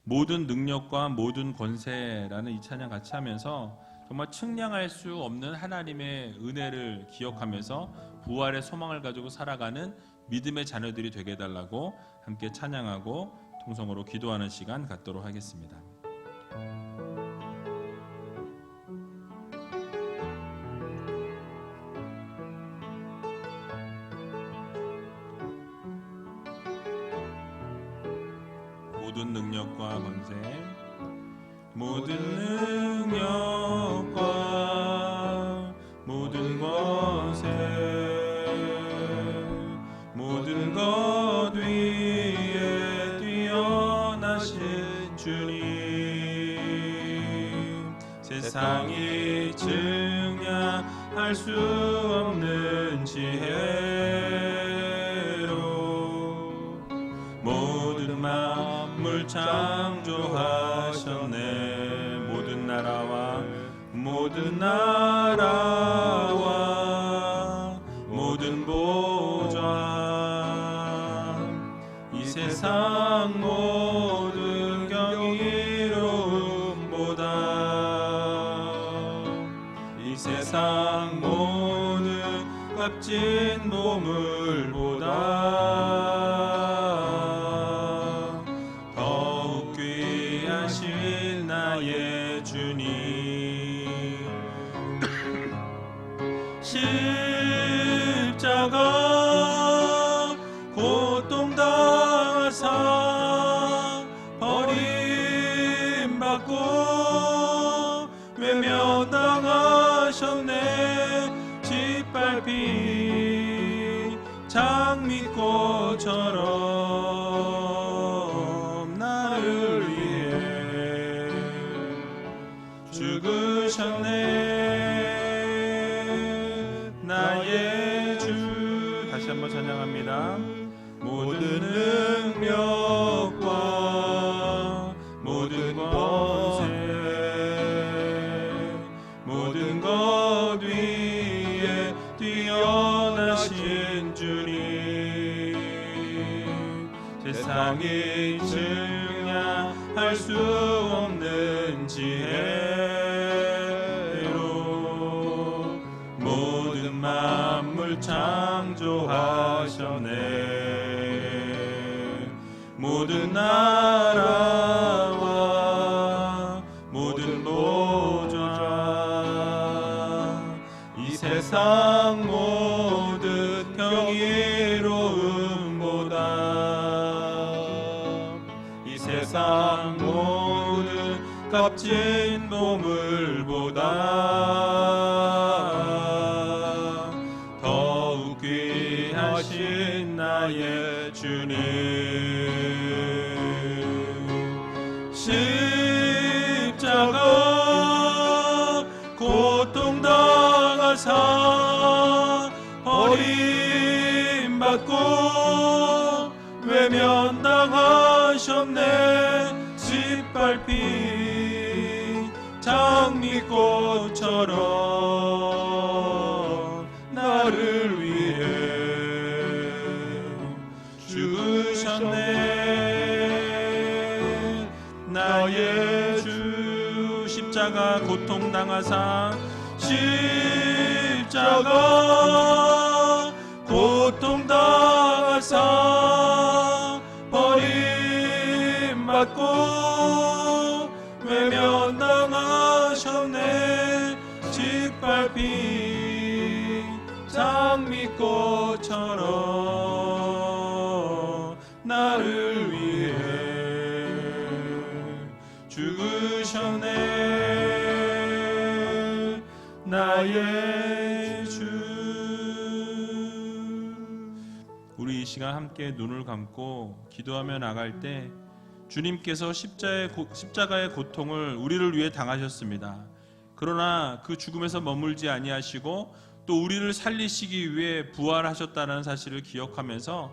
모든 능력과 모든 권세라는 이 찬양 같이 하면서 정말 측량할 수 없는 하나님의 은혜를 기억하면서 부활의 소망을 가지고 살아가는 믿음의 자녀들이 되게 해달라고 함께 찬양하고 통성으로 기도하는 시간 갖도록 하겠습니다. 모든 능력과 권세, 모든 능력과 모든 권세, 모든 것 위에 뛰어나신 주님, 세상이 증량할 수 없는 지혜로 모든 만물 창조하셨네. 모든 나라와 모든 보좌, 이 세상 모든 경이로움보다 이 세상 모든 값진 보물보다 더욱 귀하신 나의 주님. 십자가 고통당하사 버림받고 외면당하셨네. 짓밟힌 장미꽃처럼 나를 위해 죽으셨네. 나의 주. 다시 한번 찬양합니다. 모든 능력과 모든 권세 모든 것 위에 뛰어나신 주님. 세상이 증량할 수 없는 지혜로 모든 만물 창조하셨네. 모든 나라와 모든 보좌 이 세상 모든 경이로움보다 이 세상 모든 값진 보물보다 더욱 귀하신 나의 주님. 십자가 고통당하사 버림받고 외면당하셨네. 짓밟힌 장미꽃처럼 나를 위해 죽으셨네. 나의 주. 십자가 고통당하사 십자가 고통당하사 버림받고 외면당하셨네. 짓밟힌 장미꽃처럼 나를 위해 죽으셨네. 나의 주. 우리 이 시간 함께 눈을 감고 기도하며 나갈 때 주님께서 십자가의 고통을 우리를 위해 당하셨습니다. 그러나 그 죽음에서 머물지 아니하시고 또 우리를 살리시기 위해 부활하셨다는 사실을 기억하면서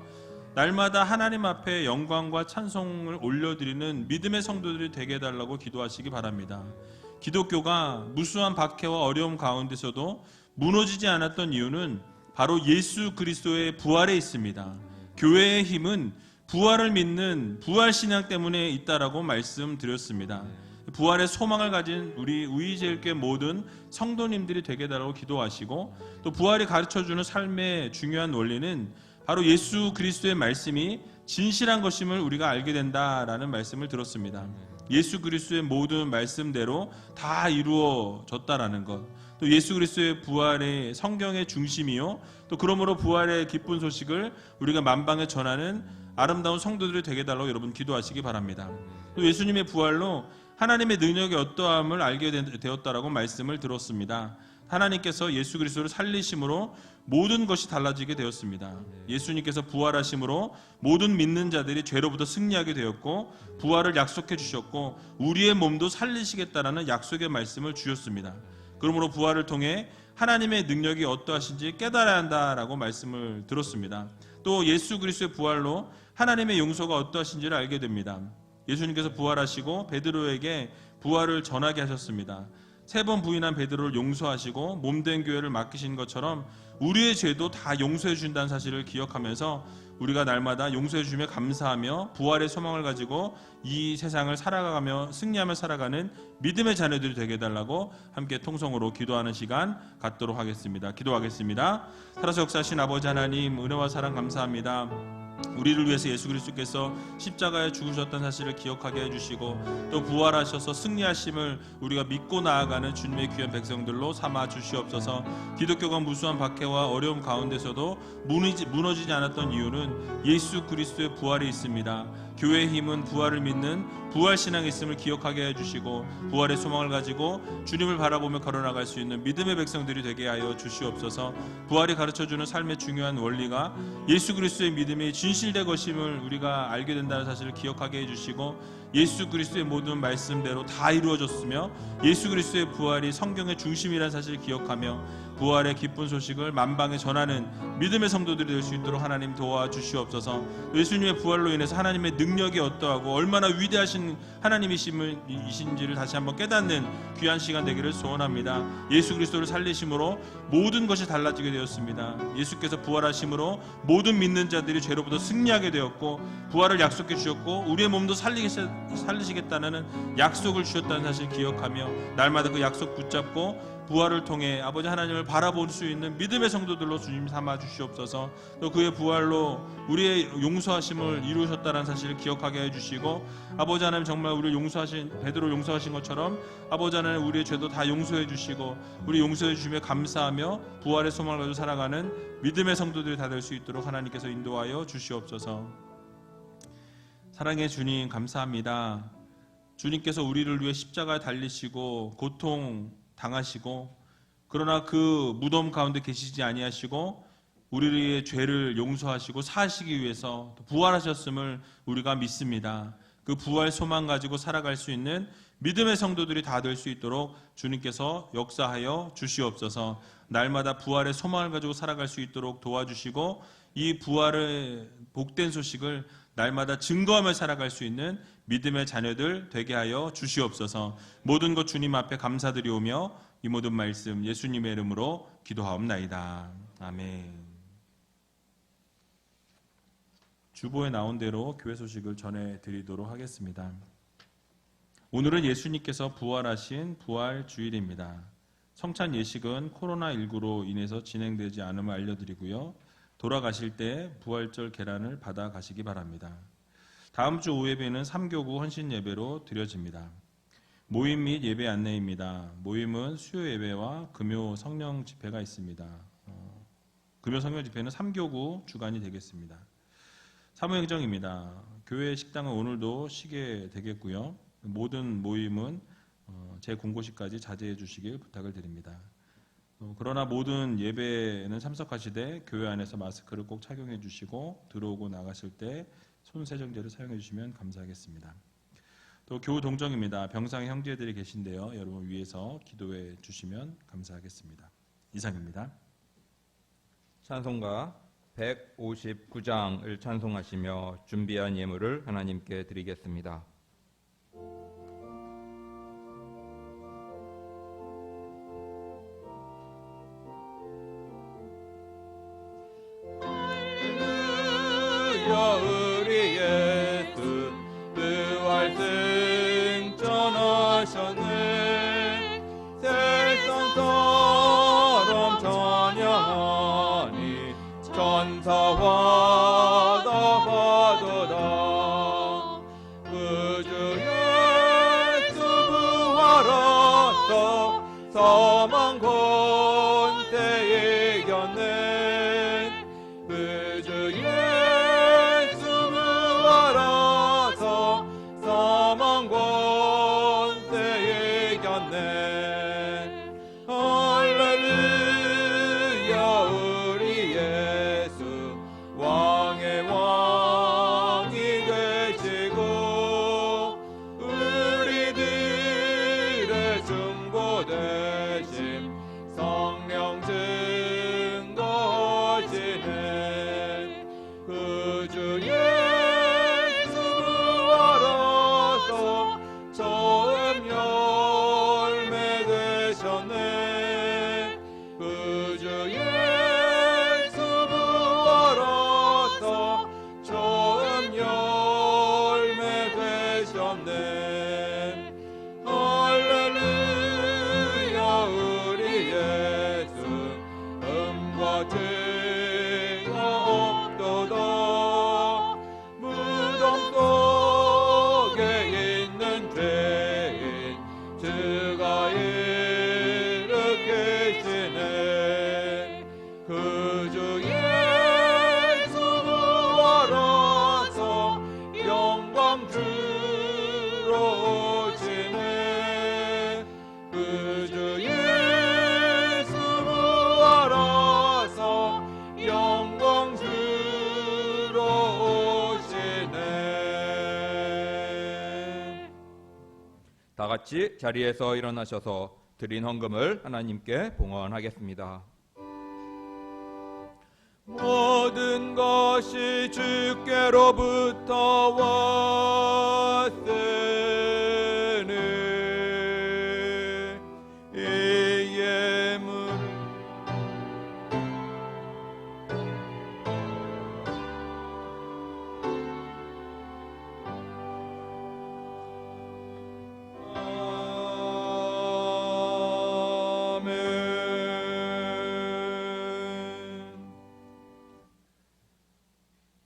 날마다 하나님 앞에 영광과 찬송을 올려드리는 믿음의 성도들이 되게 해달라고 기도하시기 바랍니다. 기독교가 무수한 박해와 어려움 가운데서도 무너지지 않았던 이유는 바로 예수 그리스도의 부활에 있습니다. 교회의 힘은 부활을 믿는 부활신앙 때문에 있다라고 말씀드렸습니다. 부활의 소망을 가진 우리 우이제일교회 모든 성도님들이 되게 해달라고 기도하시고, 또 부활이 가르쳐주는 삶의 중요한 원리는 바로 예수 그리스도의 말씀이 진실한 것임을 우리가 알게 된다라는 말씀을 들었습니다. 예수 그리스도의 모든 말씀대로 다 이루어졌다라는 것, 또 예수 그리스도의 부활의 성경의 중심이요, 또 그러므로 부활의 기쁜 소식을 우리가 만방에 전하는 아름다운 성도들이 되게 해달라고 여러분 기도하시기 바랍니다. 또 예수님의 부활로 하나님의 능력이 어떠함을 알게 되었다라고 말씀을 들었습니다. 하나님께서 예수 그리스도를 살리심으로 모든 것이 달라지게 되었습니다. 예수님께서 부활하심으로 모든 믿는 자들이 죄로부터 승리하게 되었고, 부활을 약속해 주셨고, 우리의 몸도 살리시겠다라는 약속의 말씀을 주셨습니다. 그러므로 부활을 통해 하나님의 능력이 어떠하신지 깨달아야 한다라고 말씀을 들었습니다. 또 예수 그리스도의 부활로 하나님의 용서가 어떠하신지를 알게 됩니다. 예수님께서 부활하시고 베드로에게 부활을 전하게 하셨습니다. 3번 부인한 베드로를 용서하시고 몸된 교회를 맡기신 것처럼 우리의 죄도 다 용서해 주신다는 사실을 기억하면서 우리가 날마다 용서해 주시며 감사하며 부활의 소망을 가지고 이 세상을 살아가며 승리하며 살아가는 믿음의 자녀들이 되게 해달라고 함께 통성으로 기도하는 시간 갖도록 하겠습니다. 기도하겠습니다. 살아서 역사하신 아버지 하나님, 은혜와 사랑 감사합니다. 우리를 위해서 예수 그리스도께서 십자가에 죽으셨다는 사실을 기억하게 해주시고 또 부활하셔서 승리하심을 우리가 믿고 나아가는 주님의 귀한 백성들로 삼아 주시옵소서. 기독교가 무수한 박해와 어려움 가운데서도 무너지지 않았던 이유는 예수 그리스도의 부활이 있습니다. 교회의 힘은 부활을 믿는 부활신앙이 있음을 기억하게 해주시고 부활의 소망을 가지고 주님을 바라보며 걸어나갈 수 있는 믿음의 백성들이 되게 하여 주시옵소서. 부활이 가르쳐주는 삶의 중요한 원리가 예수 그리스도의 믿음이 진실된 것임을 우리가 알게 된다는 사실을 기억하게 해주시고 예수 그리스도의 모든 말씀대로 다 이루어졌으며 예수 그리스도의 부활이 성경의 중심이라는 사실을 기억하며 부활의 기쁜 소식을 만방에 전하는 믿음의 성도들이 될 수 있도록 하나님 도와주시옵소서. 예수님의 부활로 인해서 하나님의 능력이 어떠하고 얼마나 위대하신 하나님이신지를 다시 한번 깨닫는 귀한 시간 되기를 소원합니다. 예수 그리스도를 살리심으로 모든 것이 달라지게 되었습니다. 예수께서 부활하심으로 모든 믿는 자들이 죄로부터 승리하게 되었고 부활을 약속해 주셨고 우리의 몸도 살리시겠다는 약속을 주셨다는 사실 기억하며 날마다 그 약속 붙잡고 부활을 통해 아버지 하나님을 바라볼 수 있는 믿음의 성도들로 주님 삼아 주시옵소서. 또 그의 부활로 우리의 용서하심을 이루셨다는 사실을 기억하게 해주시고 아버지 하나님 정말 우리를 용서하신 베드로 용서하신 것처럼 아버지 하나님 우리의 죄도 다 용서해 주시고 우리 용서해 주시며 감사하며 부활의 소망을 가지고 살아가는 믿음의 성도들이 다 될 수 있도록 하나님께서 인도하여 주시옵소서. 사랑의 주님 감사합니다. 주님께서 우리를 위해 십자가에 달리시고 고통 당하시고 그러나 그 무덤 가운데 계시지 아니하시고 우리의 죄를 용서하시고 사하시기 위해서 부활하셨음을 우리가 믿습니다. 그 부활 소망 가지고 살아갈 수 있는 믿음의 성도들이 다 될 수 있도록 주님께서 역사하여 주시옵소서. 날마다 부활의 소망을 가지고 살아갈 수 있도록 도와주시고 이 부활의 복된 소식을 날마다 증거하며 살아갈 수 있는 믿음의 자녀들 되게 하여 주시옵소서. 모든 것 주님 앞에 감사드리오며 이 모든 말씀 예수님의 이름으로 기도하옵나이다. 아멘. 주보에 나온 대로 교회 소식을 전해드리도록 하겠습니다. 오늘은 예수님께서 부활하신 부활 주일입니다. 성찬 예식은 코로나19로 인해서 진행되지 않음을 알려드리고요. 돌아가실 때 부활절 계란을 받아 가시기 바랍니다. 다음 주 오후 예배는 3교구 헌신 예배로 드려집니다. 모임 및 예배 안내입니다. 모임은 수요 예배와 금요 성령 집회가 있습니다. 금요 성령 집회는 3교구 주간이 되겠습니다. 사무행정입니다. 교회 식당은 오늘도 쉬게 되겠고요. 모든 모임은 제 공고시까지 자제해 주시길 부탁을 드립니다. 그러나 모든 예배는 참석하시되 교회 안에서 마스크를 꼭 착용해 주시고 들어오고 나가실 때 손세정제를 사용해 주시면 감사하겠습니다. 또 교우 동정입니다. 병상의 형제들이 계신데요. 여러분 위해서 기도해 주시면 감사하겠습니다. 이상입니다. 찬송가 159장을 찬송하시며 준비한 예물을 하나님께 드리겠습니다. 우리 예수 부활 승천하셨네. 세상처럼 찬양하니 천사와 다 받으라. 그 주 예수 부활하사 사망 권세 이겼네. 그 주 예수 부활하사 사망 권세 이겼네. 할렐루야. 우리 예수 왕의 왕이 되시고 우리들의 중보 되신 성령 증거하시네. 그 주 예수 부활하사 처음 열매 다 같이 자리에서 일어나셔서 드린 헌금을 하나님께 봉헌하겠습니다. 모든 것이 주께로부터 왔으니 이 예물을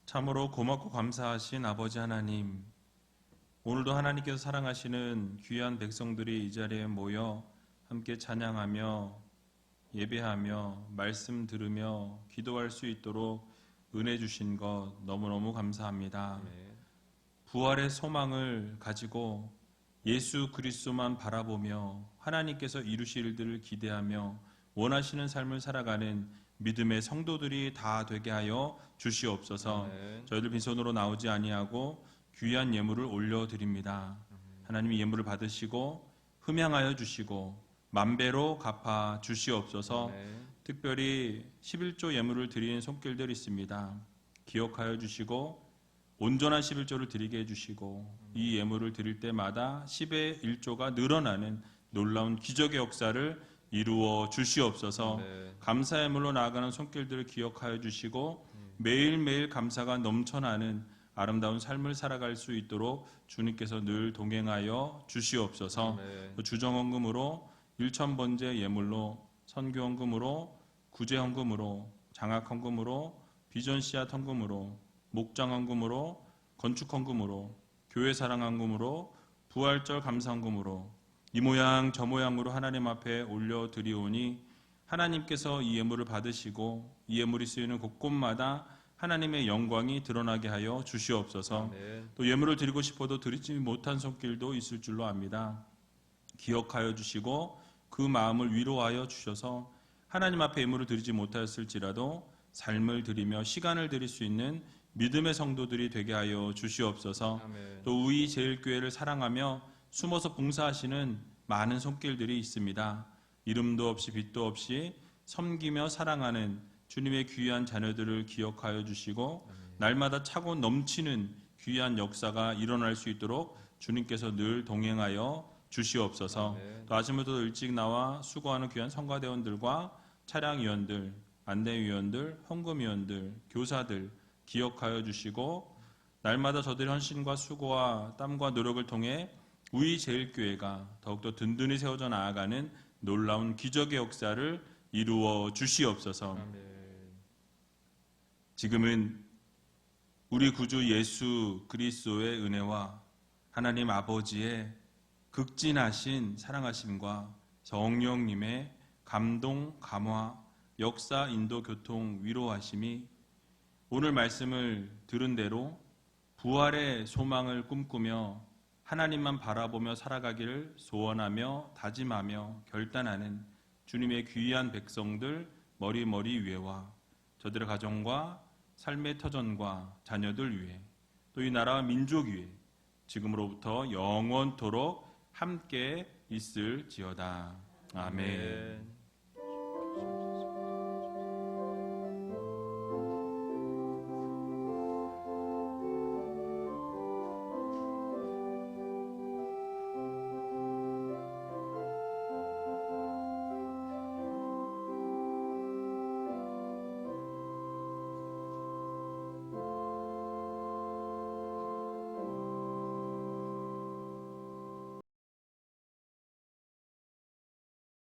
참으로 고맙고 감사하신 아버지 하나님, 오늘도 하나님께서 사랑하시는 귀한 백성들이 이 자리에 모여 함께 찬양하며 예배하며 말씀 들으며 기도할 수 있도록 은혜 주신 것 너무너무 감사합니다. 부활의 소망을 가지고 예수 그리스도만 바라보며 하나님께서 이루실 일들을 기대하며 원하시는 삶을 살아가는 믿음의 성도들이 다 되게 하여 주시옵소서. 저희들 빈손으로 나오지 아니하고 귀한 예물을 올려드립니다. 하나님이 예물을 받으시고 흠양하여 주시고 만배로 갚아 주시옵소서. 특별히 11조 예물을 드리는 손길들이 있습니다. 기억하여 주시고 온전한 11조를 드리게 해주시고 이 예물을 드릴 때마다 10의 1조가 늘어나는 놀라운 기적의 역사를 이루어 주시옵소서. 감사 예물로 나아가는 손길들을 기억하여 주시고 매일매일 감사가 넘쳐나는 아름다운 삶을 살아갈 수 있도록 주님께서 늘 동행하여 주시옵소서. 주정헌금으로 1,000번째 예물로 선교헌금으로 구제헌금으로 장학헌금으로 비전씨앗 헌금으로 목장헌금으로 건축헌금으로 교회사랑헌금으로 부활절 감사헌금으로 이 모양 저 모양으로 하나님 앞에 올려드리오니 하나님께서 이 예물을 받으시고 이 예물이 쓰이는 곳곳마다 하나님의 영광이 드러나게 하여 주시옵소서. 또 예물을 드리고 싶어도 드리지 못한 손길도 있을 줄로 압니다. 기억하여 주시고 그 마음을 위로하여 주셔서 하나님 앞에 예물을 드리지 못하였을지라도 삶을 드리며 시간을 드릴 수 있는 믿음의 성도들이 되게 하여 주시옵소서. 또 우리 제일교회를 사랑하며 숨어서 봉사하시는 많은 손길들이 있습니다. 이름도 없이 빛도 없이 섬기며 사랑하는 주님의 귀한 자녀들을 기억하여 주시고 날마다 차고 넘치는 귀한 역사가 일어날 수 있도록 주님께서 늘 동행하여 주시옵소서. 또 아침부터 일찍 나와 수고하는 귀한 성가대원들과 차량위원들, 안내위원들, 헌금위원들, 교사들 기억하여 주시고 날마다 저들의 헌신과 수고와 땀과 노력을 통해 우리 제일교회가 더욱더 든든히 세워져 나아가는 놀라운 기적의 역사를 이루어 주시옵소서. 지금은 우리 구주 예수 그리스도의 은혜와 하나님 아버지의 극진하신 사랑하심과 성령님의 감동, 감화, 역사, 인도, 교통, 위로하심이 오늘 말씀을 들은 대로 부활의 소망을 꿈꾸며 하나님만 바라보며 살아가기를 소원하며 다짐하며 결단하는 주님의 귀한 백성들 머리 위에와 저들의 가정과 삶의 터전과 자녀들 위에 또 이 나라와 민족 위에 지금으로부터 영원토록 함께 있을지어다. 아멘.